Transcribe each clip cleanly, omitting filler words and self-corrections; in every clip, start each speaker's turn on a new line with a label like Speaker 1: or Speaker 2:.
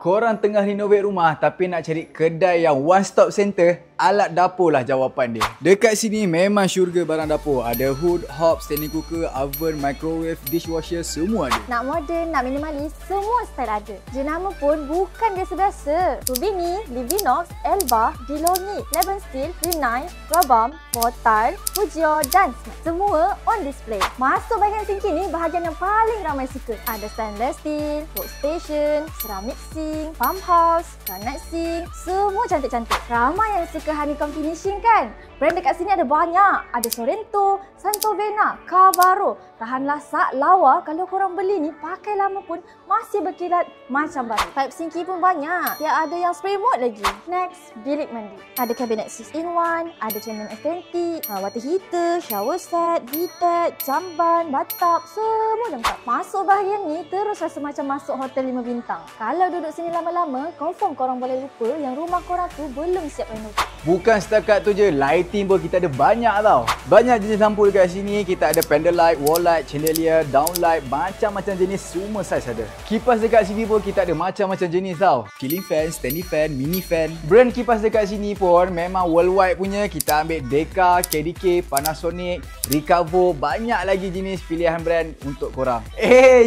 Speaker 1: Korang tengah renovate rumah tapi nak cari kedai yang one stop center, alat dapur lah jawapan dia. Dekat sini memang syurga barang dapur. Ada hood, hob, standing cooker, oven, microwave, dishwasher, semua ada.
Speaker 2: Nak moden, nak minimalis, semua style ada. Jenama pun bukan biasa-biasa. Rubini, Livinox, Elba, Dilongit, Leban Steel, Rinnai, Robam, Portal, Fujio dan Smart. Semua on display. Masuk bahagian sinki ni bahagian yang paling ramai suka. Ada stainless steel, workstation, ceramic sink, farmhouse, granite sink, semua cantik-cantik. Ramai yang suka honeycomb finishing kan? Brand dekat sini ada banyak. Ada Sorrento, Santovena, Cavaro. Tahan lasak, lawa kalau korang beli ni pakai lama pun masih berkilat macam baru. Type sinki pun banyak. Tiada ada yang spray mode lagi. Next, bilik mandi. Ada cabinet 6-in-1, ada channel estetik, water heater, shower set, heater, jamban, bathtub, semua lengkap. Masuk bahagian ni terus rasa macam masuk hotel 5 bintang. Kalau duduk sini lama-lama, confirm korang boleh lupa yang rumah korang tu belum siap renovate.
Speaker 1: Bukan setakat tu je, lighting pun kita ada banyak tau. Banyak jenis lampu dekat sini. Kita ada pendant light, wall light, chandelier, downlight, macam-macam jenis, semua saiz ada. Kipas dekat sini pun kita ada macam-macam jenis tau. Ceiling fan, standing fan, mini fan. Brand kipas dekat sini pun memang worldwide punya. Kita ambil Deka, KDK, Panasonic, Recavo, banyak lagi jenis pilihan brand untuk korang.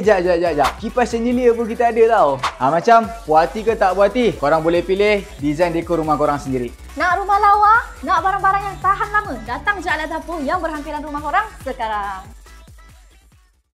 Speaker 1: Jap. Kipas chandelier pun kita ada tau. Macam puas hati ke tak puas hati, korang boleh pilih desain dekor rumah korang sendiri.
Speaker 2: Nak rumah lawa? Nak barang-barang yang tahan lama? Datang je Alat Dapur yang berhampiran rumah korang sekarang.